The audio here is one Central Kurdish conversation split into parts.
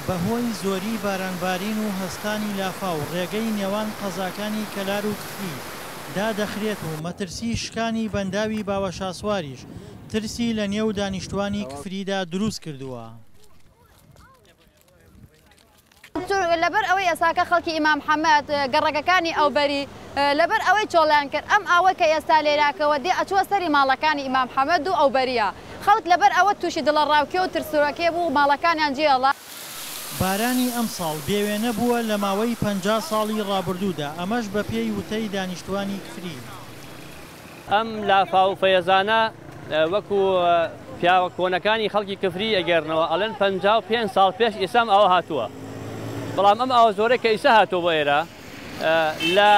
بەهۆی زۆری بارانبارین و هەستانی لافا و ڕێگەی نێوان قەزاکانی کەلار و کفری دادەخرێت و مەترسی شکانی بەنداوی باوەشاسواریش ترسی لە نێو دانیشتوانی کفریدا دروست کردووە. لەبەر ئەوەی ئێساکە خەڵکی ئیمام محەممەد گەڕەکەکانی ئەوبەری لەبەر ئەوەی چۆڵیان کرد ئەم ئاوە کە ئێستا لێراکەوە دێ ئەچوە سەری ماڵەکانی ئیمام محەممەد و ئەوبەریە خەڵک لەبەر ئەوە تووشی دڵە ڕاوکێ و ترسوورەکێ بوو ماڵەکانیان جێڵا. بارانی ئەم ساڵ بێوێنە بووە لە ماوەی 50 ساڵی ڕابردوودا ئەمەش بە پێی وتەی دانیشتوانی کفری. ئەم لافا و فەیەزانە وەکو پیاوە کۆنەکانی خەڵکی کفری ئەگەرنەوە ئەڵێن 55 ساڵ پێش ئیسام ئەوە هاتووە. بەڵام ئەم ئەوە زۆرە کە ئیسا هاتووە بۆ ئێرە لە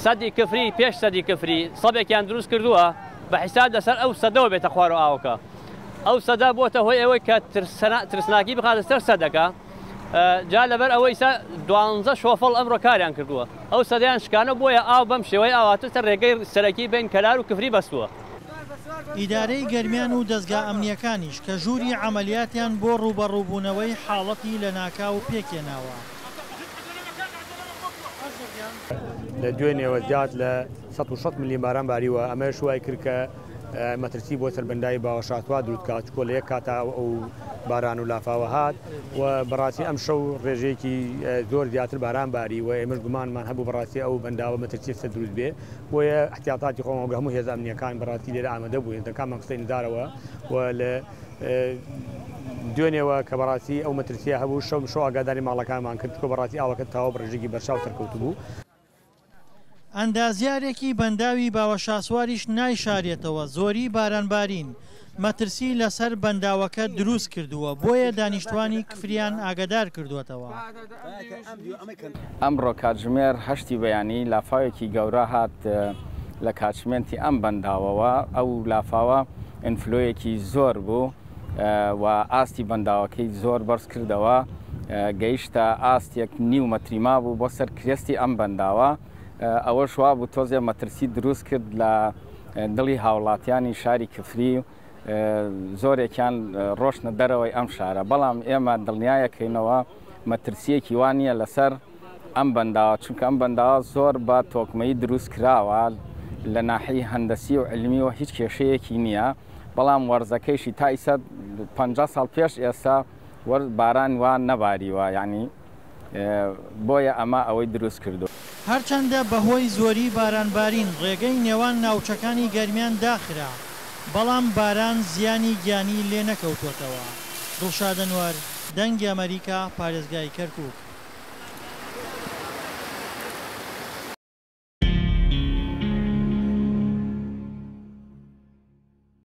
سەدی کفری پێش سەدی کفری سەدێکیان دروست کردووە بە حیساب لەسەر ئەو سەدەوە بێتە خوار و ئاوەکە. ئەو سەدا بۆتە هۆی ئەوەی کە ترسناکی بخاتە سەر سەدەکە جا لەبەر ئەوەی ئیسا 12 شۆفڵ ئەمڕۆ کاریان کردووە. ئەو سەدەیان شکانە بۆیە ئاو بەم شێوەی ئاواتە ڕێگەی سەرەکی بین کەلار و کفری بەستووە. ئیدارەی گەرمیان و دەستگا ئەمنیەکانیش کە ژووری عملیاتیان بۆ ڕوبەڕووبوونەوەی حاڵەتی لە ناکاو پێکێناوە. لە دوێنێەوە زیاد لە 160 ملی باران باریوە ئەمە شوای کرد کە مەترسی بۆ سەربەندای باوەشاتوا دروستکات کۆ لە یەک کاتا ئەو باران و لافاوە هات و بەڕاستی ئەم شەو ڕێژەیەکی زۆر زیاتر باران باری و ئێمەش گومانمان هەبوو بەڕاستی ئەو بەنداوە مەترسی سەر دروست بێ بۆیە احتیاطاتی خۆمەوە هەموو هێز ئەمنیەکان بەڕاستی لێرە ئامادە بووین دەکامان قسەی نزارەوە و لە دوێنێەوە کە بەڕاستی ئەو مەترسیە هەبوو شەو ئاگاداری ماڵەکانمان کرد کۆ بەڕاستی ئاوەکە تاوە بڕژێکی بەرچاو سەرکەوت بوو. ئەندازیارێکی بەنداوی باوەشاسواریش نایشارێتەوە زۆری بارانبارین مەترسی لەسەر بەنداوەکە دروست کردووە بۆیە دانیشتوانی کفریان ئاگادار کردوێتەوە. ئەمڕۆ کاتژمێر 8 بەیانی لافاوێکی گەورە هات لە کاتژمێنتی ئەم بەنداوەوە ئەو لافاوە ئینفلۆیەکی زۆر بوو و ئاستی بەنداوەکەی زۆر بەرز کردەوە گەیشتە ئاستێک نیو مەتریما بوو بۆ سەر کرێستی ئەم بەنداوە. ئەوە شوا بوو تۆزێ مەترسی دروست کرد لە دڵی هاوڵاتیانی شاری کفری زۆرێکیان ڕۆشنە دەرەوەی ئەم شارە بەڵام ئێمە دڵنیایەکەینەوە مەترسیەکی وانە لەسەر ئەم بەنداوە چونکە ئەم بەنداوە زۆر بە تۆکمەی دروست کراوە لە ناحی هەندەسی و علمیەوە هیچ کێشەیەکی نییە بەڵام وەرزەکەیشی تا ئیسە 50 ساڵ پێش ئێستا باران وان نەباریوە یعنی بۆیە ئەمە ئەوەی دروست کردو. هەرچەندە بەهۆی زۆری بارانبارین ڕێگەی نێوان ناوچەکانی گەرمیان داخرا بەڵام باران زیانی گیانی لێ نەکەوتوتەوە. دڵشاد ئەنوەر دەنگی ئەمریکا پارێزگای کەرکووک.